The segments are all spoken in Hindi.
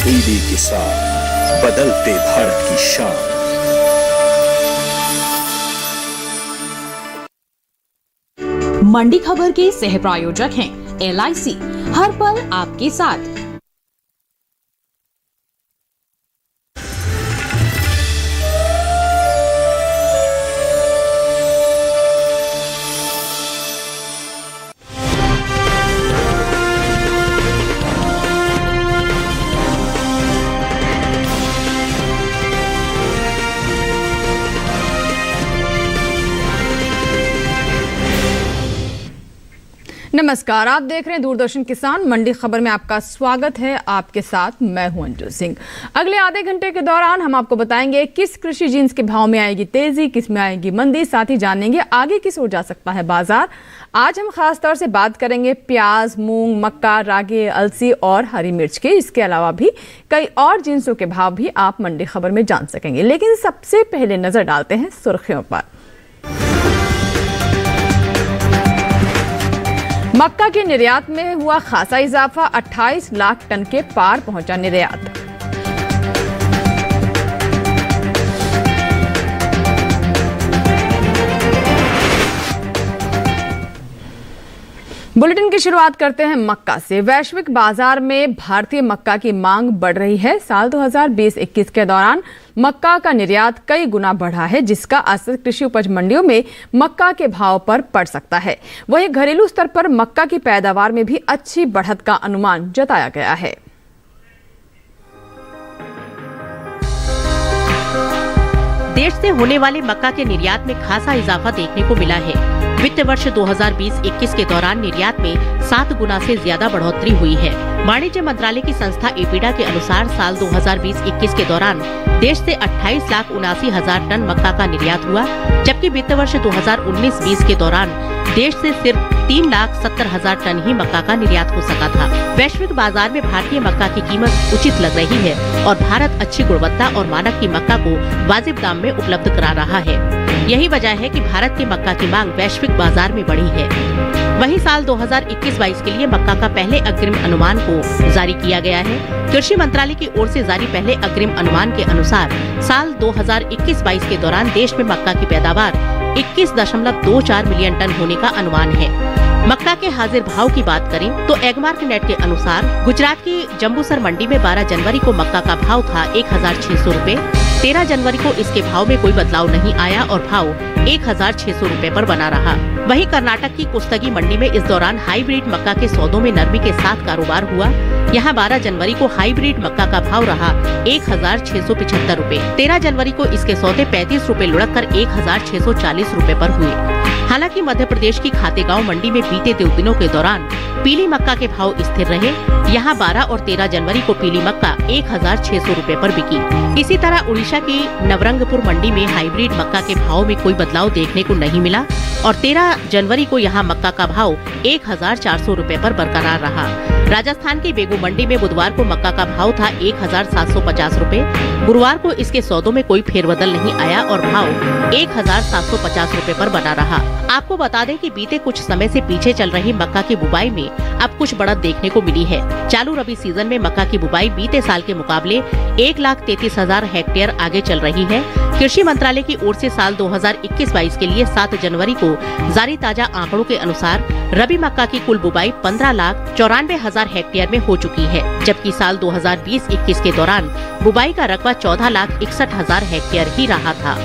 टीवी किसान, बदलते भारत की शान। मंडी खबर के सह प्रायोजक हैं LIC, हर पल आपके साथ। नमस्कार, आप देख रहे हैं दूरदर्शन किसान। मंडी खबर में आपका स्वागत है। आपके साथ मैं हूं अंजू सिंह। अगले आधे घंटे के दौरान हम आपको बताएंगे किस कृषि जिन्स के भाव में आएगी तेजी, किस में आएगी मंदी, साथ ही जानेंगे आगे किस ओर जा सकता है बाजार। आज हम खास तौर से बात करेंगे प्याज, मूंग, मक्का, रागी, अलसी और हरी मिर्च के। इसके अलावा भी कई और जिन्सों के भाव भी आप मंडी खबर में जान सकेंगे। लेकिन सबसे पहले नजर डालते हैं सुर्खियों पर। मक्का के निर्यात में हुआ खासा इजाफा, 28 लाख टन के पार पहुंचा निर्यात। बुलेटिन की शुरुआत करते हैं मक्का से। वैश्विक बाजार में भारतीय मक्का की मांग बढ़ रही है। साल 2020-21 के दौरान मक्का का निर्यात कई गुना बढ़ा है, जिसका असर कृषि उपज मंडियों में मक्का के भाव पर पड़ सकता है। वहीं घरेलू स्तर पर मक्का की पैदावार में भी अच्छी बढ़त का अनुमान जताया गया है। देश से होने वाले मक्का के निर्यात में खासा इजाफा देखने को मिला है। वित्त वर्ष 2020-21 के दौरान निर्यात में 7 गुना से ज्यादा बढ़ोतरी हुई है। वाणिज्य मंत्रालय की संस्था एपीडा के अनुसार साल 2020-21 के दौरान देश से 28,79,000 टन मक्का का निर्यात हुआ, जबकि वित्त वर्ष 2019-20 के दौरान देश से सिर्फ 3,70,000 टन ही मक्का का निर्यात हो सका था। वैश्विक बाजार में भारतीय मक्का की कीमत उचित लग रही है और भारत अच्छी गुणवत्ता और मानक की मक्का को वाजिब दाम में उपलब्ध करा रहा है। यही वजह है कि भारत की मक्का की मांग वैश्विक बाजार में बढ़ी है। वहीं साल 2021-22 के लिए मक्का का पहले अग्रिम अनुमान को जारी किया गया है। कृषि मंत्रालय की ओर से जारी पहले अग्रिम अनुमान के अनुसार साल 2021-22 के दौरान देश में मक्का की पैदावार 21.24 मिलियन टन होने का अनुमान है। मक्का के हाजिर भाव की बात करें तो एगमार्क नेट के अनुसार गुजरात की जम्बूसर मंडी में 12 जनवरी को मक्का का भाव था 1,600 रूपए। 13 जनवरी को इसके भाव में कोई बदलाव नहीं आया और भाव 1,600 रूपए पर बना रहा। वहीं कर्नाटक की कुस्तगी मंडी में इस दौरान हाइब्रिड मक्का के सौदों में नरमी के साथ कारोबार हुआ। यहाँ 12 जनवरी को हाइब्रिड मक्का का भाव रहा 1,675 रूपए। 13 जनवरी को इसके सौदे 35 रूपए लुढ़क कर 1,640 रूपए पर हुए। हालांकि मध्य प्रदेश की खातेगांव मंडी में बीते 2 दिनों के दौरान पीली मक्का के भाव स्थिर रहे। यहाँ 12 और 13 जनवरी को पीली मक्का 1,600 रूपए पर बिकी। इसी तरह उड़ीसा की नवरंगपुर मंडी में हाइब्रिड मक्का के भाव में कोई बदलाव देखने को नहीं मिला और 13 जनवरी को यहाँ मक्का का भाव 1,400 रूपए पर बरकरार रहा। राजस्थान की बेगू मंडी में बुधवार को मक्का का भाव था 1,750 रूपए। गुरुवार को इसके सौदों में कोई फेरबदल नहीं आया और भाव 1,750 रूपए पर बना रहा। आपको बता दें कि बीते कुछ समय से पीछे चल रही मक्का की बुवाई में अब कुछ बढ़त देखने को मिली है। चालू रबी सीजन में मक्का की बुवाई बीते साल के मुकाबले 1,33,000 हेक्टेयर आगे चल रही है। कृषि मंत्रालय की ओर से साल 2021-22 के लिए 7 जनवरी को जारी ताजा आंकड़ों के अनुसार रबी मक्का की कुल बुवाई 15,94,000 हेक्टेयर में हो चुकी है, जबकि साल 2020-21 के दौरान बुवाई का रकबा 14,61,000 हेक्टेयर ही रहा था।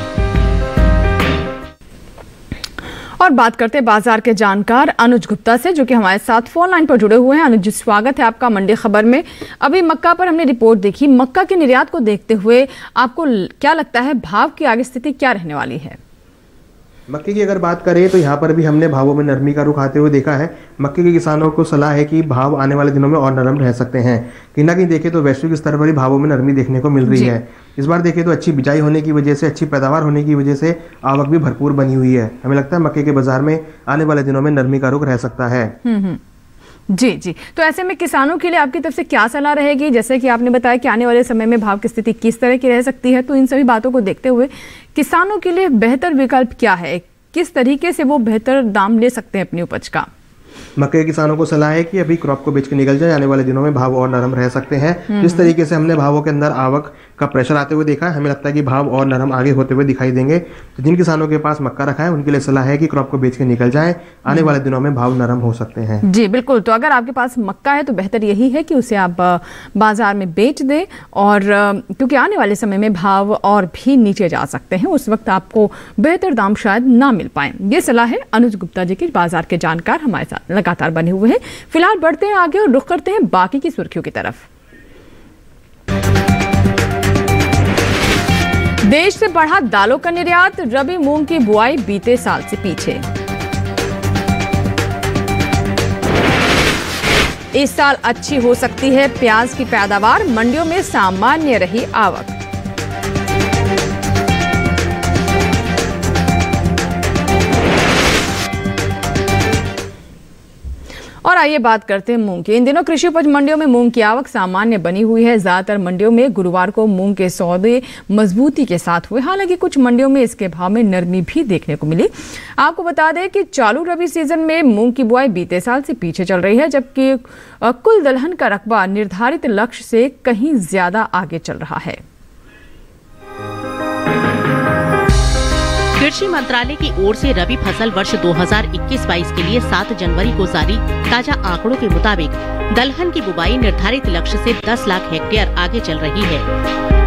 और बात करते हैं बाजार के जानकार अनुज गुप्ता से, जो कि हमारे साथ फोन लाइन पर जुड़े हुए हैं। अनुज जी, स्वागत है आपका मंडी खबर में। अभी मक्का पर हमने रिपोर्ट देखी। मक्का के निर्यात को देखते हुए आपको क्या लगता है, भाव की आगे स्थिति क्या रहने वाली है? मक्के की अगर बात करें तो यहाँ पर भी हमने भावों में नरमी का रुख आते हुए देखा है। मक्के के किसानों को सलाह है कि भाव आने वाले दिनों में और नरम रह सकते हैं। कहीं ना कहीं देखें तो वैश्विक स्तर पर ही भावों में नरमी देखने को मिल रही है। इस बार देखें तो अच्छी बिजाई होने की वजह से, अच्छी पैदावार होने की वजह से आवक भी भरपूर बनी हुई है। हमें लगता है मक्के के बाजार में आने वाले दिनों में नरमी का रुख रह सकता है। जी जी, तो ऐसे में किसानों के लिए आपकी तरफ से क्या सलाह रहेगी? जैसे कि आपने बताया कि आने वाले समय में भाव की स्थिति किस तरह की रह सकती है, तो इन सभी बातों को देखते हुए किसानों के लिए बेहतर विकल्प क्या है? किस तरीके से वो बेहतर दाम ले सकते हैं अपनी उपज का? मक्के के किसानों को सलाह है कि अभी क्रॉप को बेच के निकल जाए, आने वाले दिनों में भाव और नरम रह सकते हैं। जिस तरीके से हमने भावों के अंदर आवक का प्रेशर आते हुए देखा है, हमें लगता है कि भाव और नरम आगे होते हुए दिखाई देंगे। तो जिन किसानों के पास मक्का रखा है उनके लिए सलाह है कि क्रॉप को बेच के निकल जाएं, आने वाले दिनों में भाव नरम हो सकते हैं। जी बिल्कुल, तो अगर आपके पास मक्का है तो बेहतर यही है कि उसे आप बाजार में बेच दें, और क्योंकि आने वाले समय में भाव और भी नीचे जा सकते हैं, उस वक्त आपको बेहतर दाम शायद ना मिल पाए। ये सलाह है अनुज गुप्ता जी की, बाजार के जानकार हमारे साथ लगातार बने हुए हैं। फिलहाल बढ़ते हैं आगे और रुख करते हैं बाकी की सुर्खियों की तरफ। देश से बढ़ा दालों का निर्यात, रबी मूंग की बुआई बीते साल से पीछे। इस साल अच्छी हो सकती है प्याज की पैदावार, मंडियों में सामान्य रही आवक। और आइए बात करते हैं मूंग की। इन दिनों कृषि उपज मंडियों में मूंग की आवक सामान्य बनी हुई है। ज्यादातर मंडियों में गुरुवार को मूंग के सौदे मजबूती के साथ हुए, हालांकि कुछ मंडियों में इसके भाव में नरमी भी देखने को मिली। आपको बता दें कि चालू रबी सीजन में मूंग की बुआई बीते साल से पीछे चल रही है, जबकि कुल दलहन का रकबा निर्धारित लक्ष्य से कहीं ज्यादा आगे चल रहा है। कृषि मंत्रालय की ओर से रबी फसल वर्ष 2021-22 के लिए 7 जनवरी को जारी ताजा आंकड़ों के मुताबिक दलहन की बुवाई निर्धारित लक्ष्य से 10 लाख हेक्टेयर आगे चल रही है।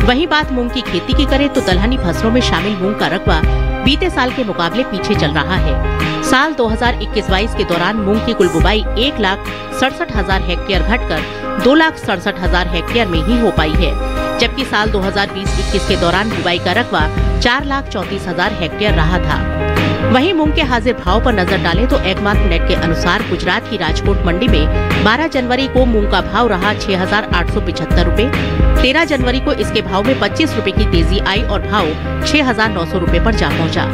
वहीं बात मूंग की खेती की करें तो दलहनी फसलों में शामिल मूंग का रकबा बीते साल के मुकाबले पीछे चल रहा है। साल 2021-22 के दौरान मूंग की कुल बुवाई 1,67,000 हेक्टेयर घटकर 2,67,000 हेक्टेयर में ही हो पाई है, जबकि साल 2020-21 के दौरान बुवाई का रकबा 4,34,000 हेक्टेयर रहा था। वहीं मूंग के हाजिर भाव पर नजर डालें तो एगमार्क नेट के अनुसार गुजरात की राजकोट मंडी में 12 जनवरी को मूंग का भाव रहा 6,875 रूपए। 13 जनवरी को इसके भाव में 25 रूपए की तेजी आई और भाव 6,900 रूपए पर जा पहुंचा।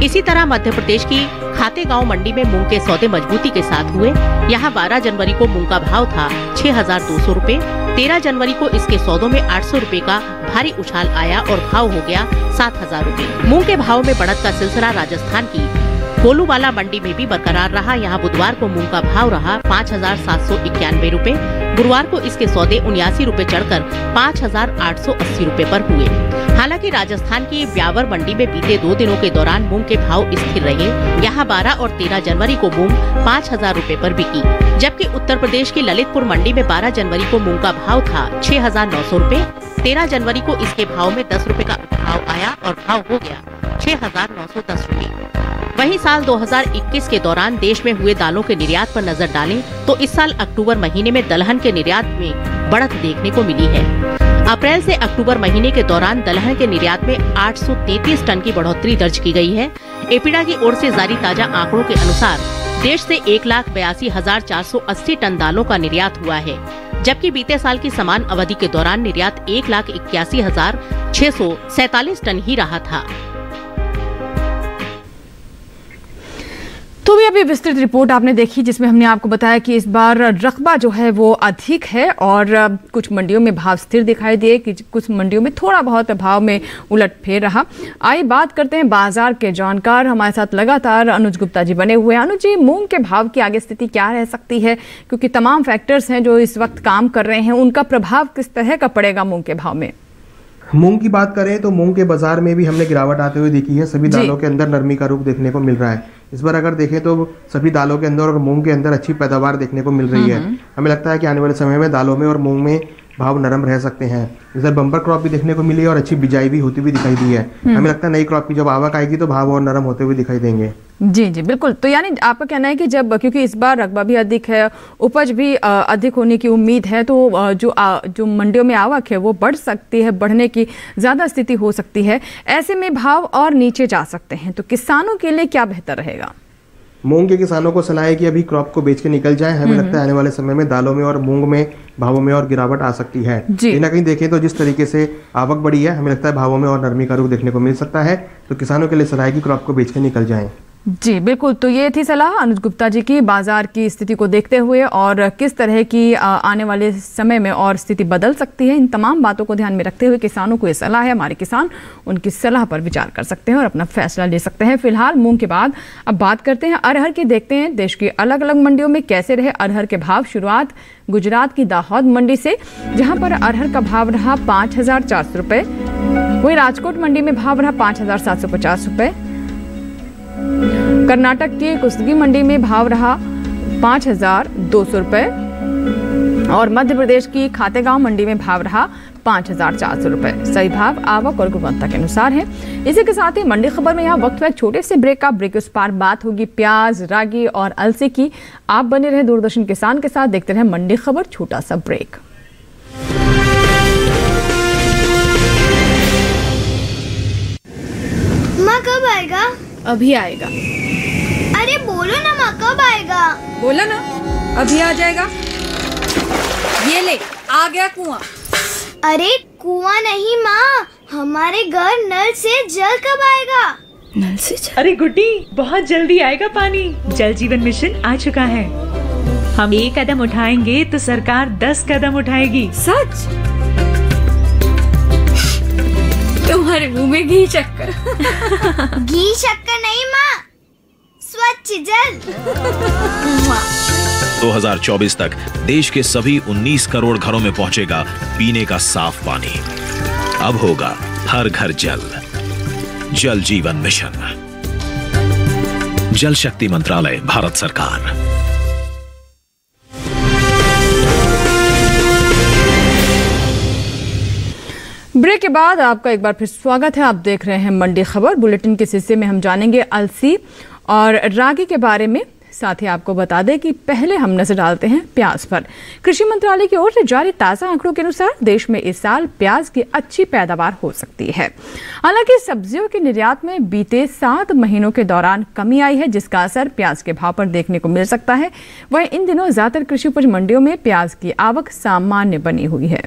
इसी तरह मध्य प्रदेश की खातेगांव मंडी में मूंग के सौदे मजबूती के साथ हुए। यहाँ 12 जनवरी को मूंग का भाव था 6,200 रूपए। 13 जनवरी को इसके सौदों में 800 रूपए का भारी उछाल आया और भाव हो गया 7,000 रूपए। मूंग के भाव में बढ़त का सिलसिला राजस्थान की कोलूवाला मंडी में भी बरकरार रहा। यहाँ बुधवार को मूंग का भाव रहा 5,791 रूपए। गुरुवार को इसके सौदे 79 रूपए चढ़कर 5,880 रूपए पर हुए। हालांकि राजस्थान की ब्यावर मंडी में बीते 2 दिनों के दौरान मूंग के भाव स्थिर रहे। यहाँ 12 और 13 जनवरी को मूंग 5,000 रूपए पर बिकी, जबकि उत्तर प्रदेश की ललितपुर मंडी में 12 जनवरी को मूंग का भाव था 6,900 रूपए। 13 जनवरी को इसके भाव में 10 रूपए का भाव आया और भाव हो गया 6,910 रूपए। वहीं साल 2021 के दौरान देश में हुए दालों के निर्यात पर नजर डालें तो इस साल अक्टूबर महीने में दलहन के निर्यात में बढ़त देखने को मिली है। अप्रैल से अक्टूबर महीने के दौरान दलहन के निर्यात में 833 टन की बढ़ोतरी दर्ज की गई है। एपीडा की ओर से जारी ताजा आंकड़ों के अनुसार देश से 1,82,480 टन दालों का निर्यात हुआ है, जबकि बीते साल की समान अवधि के दौरान निर्यात 1,81,647 टन ही रहा था। तो भी अभी विस्तृत रिपोर्ट आपने देखी, जिसमें हमने आपको बताया कि इस बार रकबा जो है वो अधिक है और कुछ मंडियों में भाव स्थिर दिखाई दिए, कि कुछ मंडियों में थोड़ा बहुत भाव में उलटफेर रहा। आइए बात करते हैं बाजार के जानकार, हमारे साथ लगातार अनुज गुप्ता जी बने हुए हैं। अनुज जी, मूंग के भाव की आगे स्थिति क्या रह सकती है, क्योंकि तमाम फैक्टर्स हैं जो इस वक्त काम कर रहे हैं, उनका प्रभाव किस तरह का पड़ेगा मूंग के भाव में? मूंग की बात करें तो मूंग के बाजार में भी हमने गिरावट आते हुए देखी है। सभी दालों के अंदर नरमी का रुख देखने को मिल रहा है। इस बार अगर देखें तो सभी दालों के अंदर और मूंग के अंदर अच्छी पैदावार देखने को मिल रही है। हमें लगता है कि आने वाले समय में दालों में और मूंग में भाव नरम रह सकते हैं। इस बार बम्पर क्रॉप भी देखने को मिली है और अच्छी बिजाई भी होती हुई दिखाई दी है। हमें लगता है नई क्रॉप की जब आवक आएगी तो भाव और नरम होते हुए दिखाई देंगे। जी जी बिल्कुल। तो यानी आपका कहना है कि जब, क्योंकि इस बार रकबा भी अधिक है, उपज भी अधिक होने की उम्मीद है, तो जो मंडियों में आवक है वो बढ़ सकती है, बढ़ने की ज़्यादा स्थिति हो सकती है। ऐसे में भाव और नीचे जा सकते हैं, तो किसानों के लिए क्या बेहतर रहेगा? मूंग के किसानों को सलाह है कि अभी क्रॉप को बेच के निकल जाएं। हमें लगता है आने वाले समय में दालों में और मूंग में भावों में और गिरावट आ सकती है। कहीं ना कहीं देखें तो जिस तरीके से आवक बढ़ी है, हमें लगता है भावों में और नरमी का रुख देखने को मिल सकता है। तो किसानों के लिए सलाह है कि क्रॉप को बेच के निकल जाएं। जी बिल्कुल, तो ये थी सलाह अनुज गुप्ता जी की बाजार की स्थिति को देखते हुए और किस तरह की आने वाले समय में और स्थिति बदल सकती है। इन तमाम बातों को ध्यान में रखते हुए किसानों को ये सलाह है, हमारे किसान उनकी सलाह पर विचार कर सकते हैं और अपना फैसला ले सकते हैं। फिलहाल मूंग के बाद अब बात करते हैं अरहर की। देखते हैं देश की अलग अलग मंडियों में कैसे रहे अरहर के भाव। शुरुआत गुजरात की दाहोद मंडी से, जहां पर अरहर का भाव रहा 5,400 रुपये। वहीं राजकोट मंडी में भाव रहा 5,750 रुपये। कर्नाटक की कुसगी मंडी में भाव रहा 5,200 रुपये और मध्य प्रदेश की खातेगांव मंडी में भाव रहा 5,400 रुपये। सही भाव आवक और गुणवत्ता के अनुसार है। इसी के साथ ही मंडी खबर में यहाँ वक्त है छोटे से ब्रेक का। ब्रेक उस पार बात होगी प्याज, रागी और अलसी की। आप बने रहे दूरदर्शन किसान के साथ, देखते रहे मंडी खबर। छोटा सा ब्रेक। माँ कब आएगा? अभी आएगा। अरे बोलो ना माँ कब आएगा? बोला ना अभी आ जाएगा। ये ले आ गया कुआं। अरे कुआं नहीं माँ, हमारे घर नल से जल कब आएगा? नल से जल? अरे गुड्डी बहुत जल्दी आएगा पानी। जल जीवन मिशन आ चुका है। हम 1 कदम उठाएंगे तो सरकार 10 कदम उठाएगी। सच? तुम्हारे मुंह में घी शक्कर। घी शक्कर नहीं माँ, स्वच्छ जल। 2024 तक देश के सभी 19 करोड़ घरों में पहुंचेगा पीने का साफ पानी। अब होगा हर घर जल। जल जीवन मिशन, जल शक्ति मंत्रालय, भारत सरकार। ब्रेक के बाद आपका एक बार फिर स्वागत है। आप देख रहे हैं मंडी खबर। बुलेटिन के हिस्से में हम जानेंगे अलसी और रागी के बारे में। साथ ही आपको बता दें कि पहले हम नजर डालते हैं प्याज पर। कृषि मंत्रालय की ओर से जारी ताज़ा आंकड़ों के अनुसार देश में इस साल प्याज की अच्छी पैदावार हो सकती है। हालांकि सब्जियों के निर्यात में बीते 7 महीनों के दौरान कमी आई है, जिसका असर प्याज के भाव पर देखने को मिल सकता है। वहीं इन दिनों ज्यादातर कृषि उपज मंडियों में प्याज की आवक सामान्य बनी हुई है।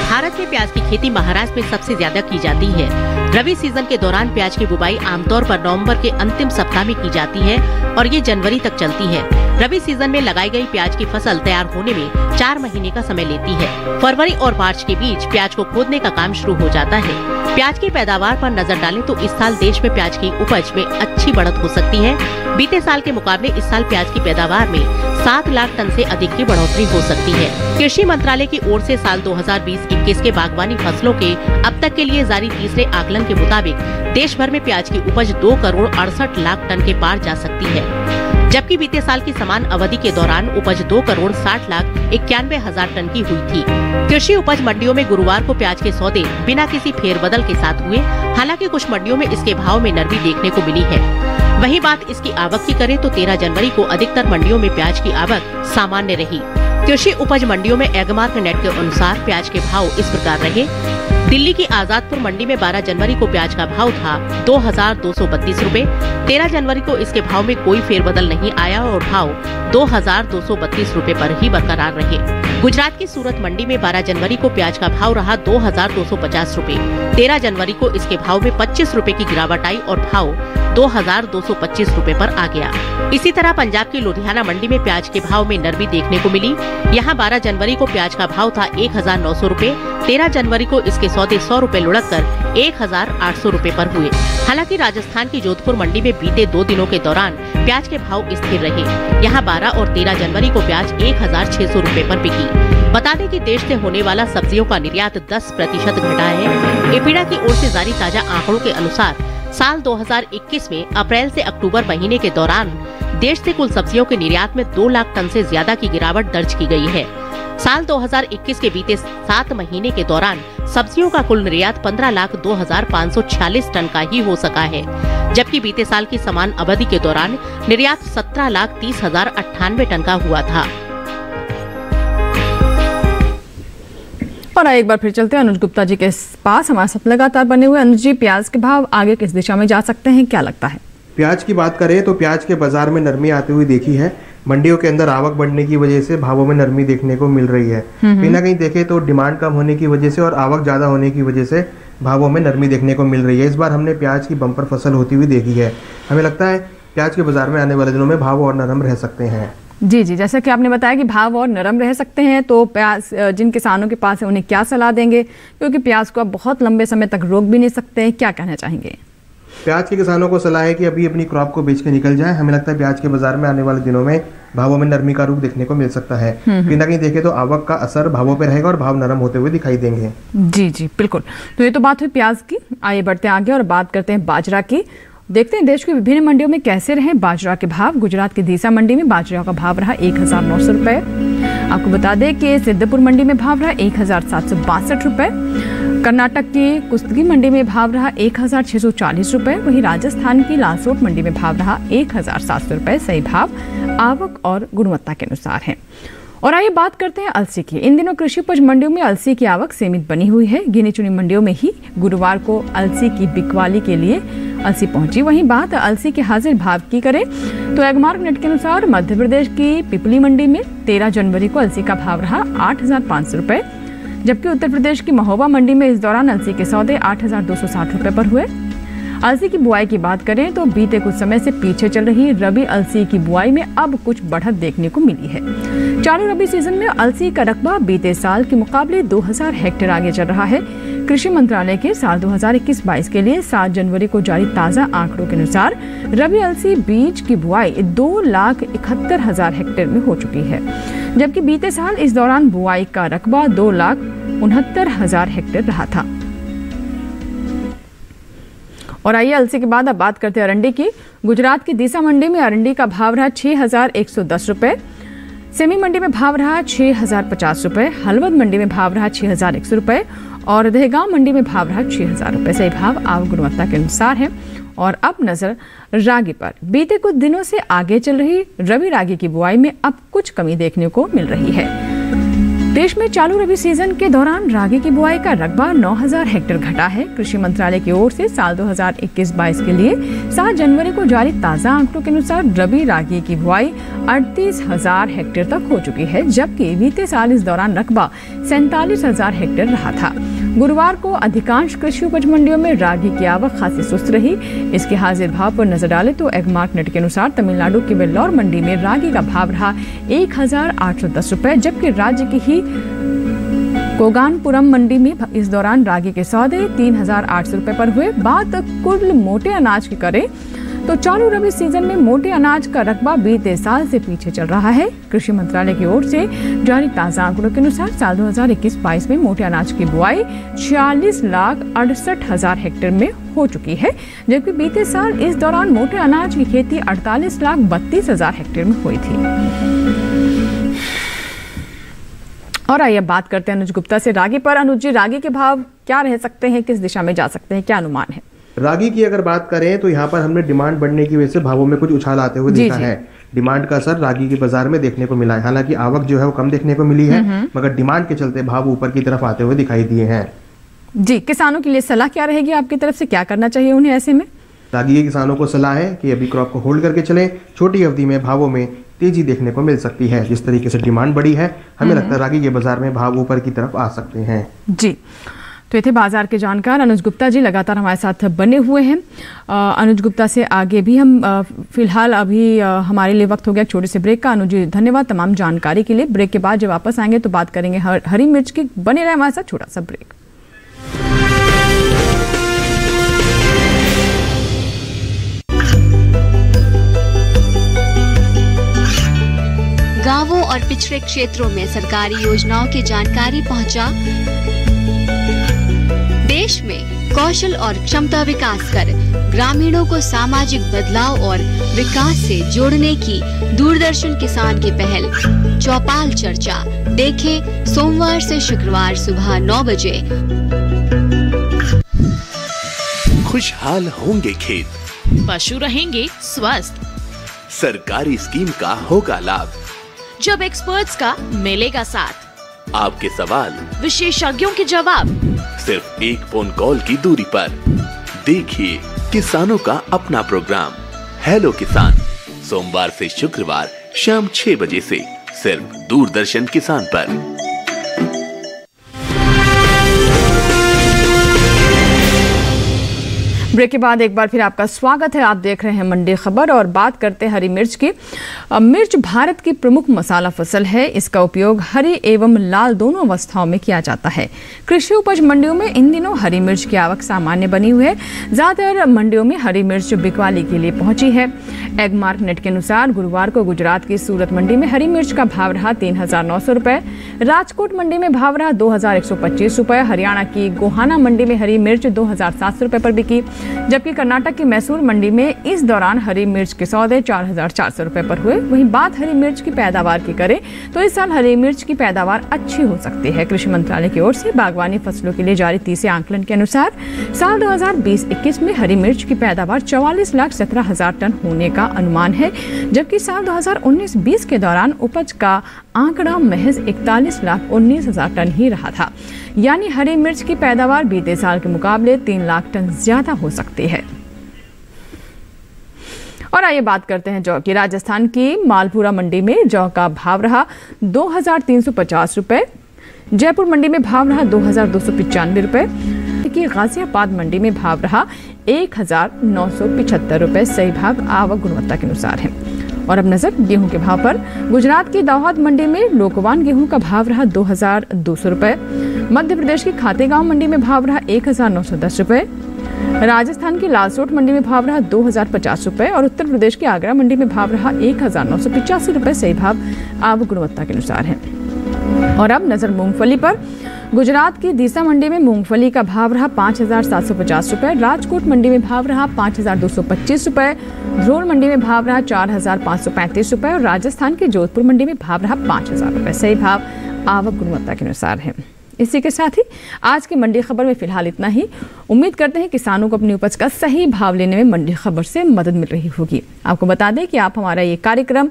भारत में प्याज की खेती महाराष्ट्र में सबसे ज्यादा की जाती है। रबी सीजन के दौरान प्याज की बुवाई आमतौर पर नवंबर के अंतिम सप्ताह में की जाती है और ये जनवरी तक चलती है। रबी सीजन में लगाई गई प्याज की फसल तैयार होने में 4 महीने का समय लेती है। फरवरी और मार्च के बीच प्याज को खोदने का काम शुरू हो जाता है। प्याज की पैदावार पर नजर डालें तो इस साल देश में प्याज की उपज में अच्छी बढ़त हो सकती है। बीते साल के मुकाबले इस साल प्याज की पैदावार में 7 लाख टन से अधिक की बढ़ोतरी हो सकती है। कृषि मंत्रालय की ओर से साल 2020-21 के बागवानी फसलों के अब तक के लिए जारी तीसरे आकलन के मुताबिक देश भर में प्याज की उपज 2 करोड़ 68 लाख टन के पार जा सकती है, जबकि बीते साल की समान अवधि के दौरान उपज 2 करोड़ 60 लाख 91 हजार टन की हुई थी। कृषि उपज मंडियों में गुरुवार को प्याज के सौदे बिना किसी फेरबदल के साथ हुए। हालांकि कुछ मंडियों में इसके भाव में नरमी देखने को मिली है। वहीं बात इसकी आवक की करें तो 13 जनवरी को अधिकतर मंडियों में प्याज की आवक सामान्य रही। कृषि उपज मंडियों में एग्मार्क नेट के अनुसार प्याज के भाव इस प्रकार रहे। दिल्ली की आजादपुर मंडी में 12 जनवरी को प्याज का भाव था 2,232 रुपए। 13 जनवरी को इसके भाव में कोई फेरबदल नहीं आया और भाव 2,232 रुपए पर ही बरकरार रहे। गुजरात की सूरत मंडी में 12 जनवरी को प्याज का भाव रहा 2,250 रुपए। 13 जनवरी को इसके भाव में 25 रुपए की गिरावट आई और भाव 2,225 रुपए पर आ गया। इसी तरह पंजाब की लुधियाना मंडी में प्याज के भाव में नरमी देखने को मिली। यहाँ 12 जनवरी को प्याज का भाव था 1,900 रुपए। 13 जनवरी को इसके सौदे 100 रुपए लुढ़क कर 1,800 रुपए पर हुए। हालांकि राजस्थान की जोधपुर मंडी में बीते 2 दिनों के दौरान प्याज के भाव स्थिर रहे। यहाँ 12 और 13 जनवरी को प्याज 1,600 रुपए पर बिकी। बता दें कि देश से होने वाला सब्जियों का निर्यात 10% घटा है। एपीडा की ओर से जारी ताजा आंकड़ों के अनुसार साल 2021 में अप्रैल से अक्टूबर महीने के दौरान देश से कुल सब्जियों के निर्यात में 2 लाख टन से ज्यादा की गिरावट दर्ज की गई है। साल 2021 के बीते 7 महीने के दौरान सब्जियों का कुल निर्यात 15,02,546 टन का ही हो सका है, जबकि बीते साल की समान अवधि के दौरान निर्यात 17,30,098 टन का हुआ था। और एक बार फिर चलते हैं अनुज गुप्ता जी के पास, हमारे साथ लगातार बने हुए। अनुज जी, प्याज के भाव आगे किस दिशा में जा सकते हैं, क्या लगता है? प्याज की बात करें तो प्याज के बाजार में नरमी आती हुई देखी है। मंडियों के अंदर आवक बढ़ने की वजह से भावों में नरमी देखने को मिल रही है। कहीं ना कहीं देखें तो डिमांड कम होने की वजह से और आवक ज़्यादा होने की वजह से भावों में नरमी देखने को मिल रही है। इस बार हमने प्याज की बम्पर फसल होती हुई देखी है। हमें लगता है प्याज के बाजार में आने वाले दिनों में भाव और नरम रह सकते हैं। जी जी, जैसा कि आपने बताया कि भाव और नरम रह सकते हैं, तो प्याज जिन किसानों के पास है उन्हें क्या सलाह देंगे, क्योंकि प्याज को आप बहुत लंबे समय तक रोक भी नहीं सकते हैं, क्या कहना चाहेंगे? प्याज के किसानों को सलाह है कि अभी अपनी क्रॉप को बेच के निकल जाएं। हमें लगता है प्याज के बाजार में आने वाले दिनों में भावों में नरमी का रुख देखने को मिल सकता है। कहीं ना कहीं देखें तो आवक का असर भावों पे रहेगा और भाव नरम होते हुए दिखाई देंगे। जी जी बिल्कुल। तो ये तो बात हुई प्याज की। आइए बढ़ते हैं आगे और बात करते हैं बाजरा की। देखते हैं देश की विभिन्न मंडियों में कैसे रहे बाजरा के भाव। गुजरात की दीसा मंडी में बाजरा का भाव रहा 1900 रुपए। आपको बता दें कि सिद्धपुर मंडी में भाव रहा 1762 रुपए। कर्नाटक की कुस्तगी मंडी में भाव रहा 1640 रुपए। वहीं राजस्थान की लालसोट मंडी में भाव रहा 1700 रुपए। सही भाव आवक और गुणवत्ता के अनुसार है। और आइए बात करते हैं अलसी की। इन दिनों कृषि उपज मंडियों में अलसी की आवक सीमित बनी हुई है। गिनी चुनी मंडियों में ही गुरुवार को अलसी की बिकवाली के लिए अलसी पहुंची। वहीं बात अलसी के हाजिर भाव की करें तो एगमार्क नेट के अनुसार मध्य प्रदेश की पिपली मंडी में 13 जनवरी को अलसी का भाव रहा 8500 रुपए, जबकि उत्तर प्रदेश की महोबा मंडी में इस दौरान अलसी के सौदे 8260 रुपए पर हुए। अलसी की बुआई की बात करें तो बीते कुछ समय से पीछे चल रही रबी अलसी की बुआई में अब कुछ बढ़त देखने को मिली है। चालू रबी सीजन में अलसी का रकबा बीते साल के मुकाबले 2000 हेक्टेयर आगे चल रहा है। कृषि मंत्रालय के साल 2021-22 के लिए 7 जनवरी को जारी ताजा आंकड़ों के अनुसार रबी अलसी बीज की बुआई 2,71,000 हेक्टेयर में हो चुकी है, जबकि बीते साल इस दौरान बुआई का रकबा 2,69,000 हेक्टेयर रहा था। और आइए अलसी के बाद अब बात करते हैं अरंडी की। गुजरात की दीसा मंडी में अरंडी का भाव रहा 6110 रुपए। सेमी मंडी में भाव रहा 6050 रुपए। हलवद मंडी में भाव रहा 6100 रुपए और दहगांव मंडी में भाव रहा 6000 रुपए। सही भाव आवक गुणवत्ता के अनुसार है। और अब नजर रागी पर। बीते कुछ दिनों से आगे चल रही रबी रागी की बुआई में अब कुछ कमी देखने को मिल रही है। देश में चालू रबी सीजन के दौरान रागी की बुआई का रकबा 9000 हेक्टेयर घटा है। कृषि मंत्रालय की ओर से साल 2021-22 के लिए 7 जनवरी को जारी ताजा आंकड़ों के अनुसार रबी रागी की बुआई 38,000 हेक्टेयर तक हो चुकी है, जबकि बीते साल इस दौरान रकबा 47,000 हेक्टेयर रहा था। गुरुवार को अधिकांश कृषि उपज मंडियों में रागी की आवक खासी सुस्त रही। इसके हाजिर भाव पर नजर डालें तो एगमार्क नेट के अनुसार तमिलनाडु की वेल्लोर मंडी में रागी का भाव रहा 1810 रुपए, जबकि राज्य की ही कोगानपुरम मंडी में इस दौरान रागी के सौदे 3800 रुपए पर हुए। बात कुल मोटे अनाज की करें तो चालू रबी सीजन में मोटे अनाज का रकबा बीते साल से पीछे चल रहा है। कृषि मंत्रालय की ओर से जारी ताजा आंकड़ों के अनुसार साल 2021-22 में मोटे अनाज की बुआई 46,68,000 हेक्टेयर में हो चुकी है, जबकि बीते साल इस दौरान मोटे अनाज की खेती 48,32,000 हेक्टेयर में हुई थी। और आइए बात करते हैं अनुज गुप्ता से रागी पर। अनुज जी, रागी के भाव क्या रह सकते हैं, किस दिशा में जा सकते हैं, क्या अनुमान है? रागी की अगर बात करें तो यहाँ पर हमने डिमांड बढ़ने की वजह से भावों में कुछ उछाल आते हुए देखा है। डिमांड का असर रागी के बाजार में देखने को मिला है। हालांकि आवक जो है वो कम देखने को मिली है, मगर डिमांड के चलते भाव ऊपर की तरफ आते हुए दिखाई दिए हैं। जी, किसानों के लिए सलाह क्या रहेगी आपकी तरफ से, क्या करना चाहिए उन्हें ऐसे में? रागी के किसानों को सलाह है कि अभी क्रॉप को होल्ड करके चले। छोटी अवधि में भावों में तेजी देखने को मिल सकती है। जिस तरीके से डिमांड बढ़ी है, हमें लगता है रागी के बाजार में भाव ऊपर की तरफ आ सकते हैं। जी, तो ये थे बाजार के जानकार अनुज गुप्ता जी, लगातार हमारे साथ बने हुए हैं। अनुज गुप्ता से आगे भी हम फिलहाल अभी हमारे लिए वक्त हो गया छोटे से ब्रेक का। अनुज जी, धन्यवाद तमाम जानकारी के लिए। ब्रेक के बाद जब वापस आएंगे तो बात करेंगे हरी मिर्च की। बने रहे हमारे साथ, छोटा सा ब्रेक। गांवों और पिछड़े क्षेत्रों में सरकारी योजनाओं की जानकारी पहुंचा। देश में कौशल और क्षमता विकास कर ग्रामीणों को सामाजिक बदलाव और विकास से जोड़ने की दूरदर्शन किसान की पहल चौपाल चर्चा देखें सोमवार से शुक्रवार सुबह 9 बजे। खुशहाल होंगे खेत, पशु रहेंगे स्वस्थ, सरकारी स्कीम का होगा लाभ, जब एक्सपर्ट्स का मिलेगा साथ, आपके सवाल विशेषज्ञों के जवाब, सिर्फ एक फोन कॉल की दूरी पर। देखिए किसानों का अपना प्रोग्राम हेलो किसान, सोमवार से शुक्रवार शाम 6 बजे से सिर्फ दूरदर्शन किसान पर। ब्रेक के बाद एक बार फिर आपका स्वागत है। आप देख रहे हैं मंडी खबर और बात करते हैं हरी मिर्च की। मिर्च भारत की प्रमुख मसाला फसल है। इसका उपयोग हरी एवं लाल दोनों अवस्थाओं में किया जाता है। कृषि उपज मंडियों में इन दिनों हरी मिर्च की आवक सामान्य बनी हुई है। ज्यादातर मंडियों में हरी मिर्च बिकवाली के लिए पहुंची है। एगमार्क नेट के अनुसार गुरुवार को गुजरात की सूरत मंडी में हरी मिर्च का भाव रहा 3,900 रुपए, राजकोट मंडी में भाव रहा 2,125 रुपए, हरियाणा की गोहाना मंडी में हरी मिर्च 2,700 रुपए पर बिकी, जबकि कर्नाटक की मैसूर मंडी में इस दौरान हरी मिर्च के सौदे 4,400 रुपए पर हुए। वहीं बात हरी मिर्च की पैदावार की करें तो इस साल हरी मिर्च की पैदावार अच्छी हो सकती है। कृषि मंत्रालय की ओर से बागवानी फसलों के लिए जारी तीसरे आंकलन के अनुसार साल 2020-21 में हरी मिर्च की पैदावार 44,17,000 टन होने का अनुमान है, जबकि साल 2019-20 के दौरान उपज का आंकड़ा महज 41,19,000 टन ही रहा था। यानी हरी मिर्च की पैदावार बीते साल के मुकाबले 3 लाख टन ज्यादा हो सकती है। और आइए बात करते हैं जौ की। राजस्थान की मालपुरा मंडी में जौ का भाव रहा 2,350 रुपए, जयपुर मंडी में भाव रहा 2,295 रुपए, की गाजियाबाद मंडी में भाव रहा 1,975 रुपए। सही भाव आवक गुणवत्ता के अनुसार है। और अब नजर गेहूं के भाव पर। गुजरात की दाहोद मंडी में लोकवान गेहूं का भाव रहा 2,200 रुपए, मध्य प्रदेश की खातेगांव मंडी में भाव रहा 1,910 रुपए, राजस्थान की लालसोट मंडी में भाव रहा 2,050 रुपए और उत्तर प्रदेश की आगरा मंडी में भाव रहा 1,985 रुपए। सही भाव आवक गुणवत्ता के अनुसार है। और अब नजर मूंगफली पर। गुजरात की दीसा मंडी में मूंगफली का भाव रहा 5,750 रुपए, राजकोट मंडी में भाव रहा 5,225 रुपए, ध्रोल मंडी में भाव रहा 4,535 रुपए और राजस्थान के जोधपुर मंडी में भाव रहा 5,000 रुपए। सही भाव आवक गुणवत्ता के अनुसार है। इसी के साथ ही आज की मंडी खबर में फिलहाल इतना ही। उम्मीद करते हैं किसानों को अपनी उपज का सही भाव लेने में मंडी खबर से मदद मिल रही होगी। आपको बता दें कि आप हमारा ये कार्यक्रम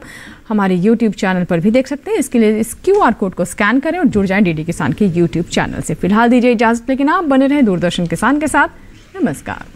हमारे YouTube चैनल पर भी देख सकते हैं। इसके लिए इस QR कोड को स्कैन करें और जुड़ जाएं डीडी किसान के YouTube चैनल से। फिलहाल दीजिए इजाजत, लेकिन आप बने रहें दूरदर्शन किसान के साथ। नमस्कार।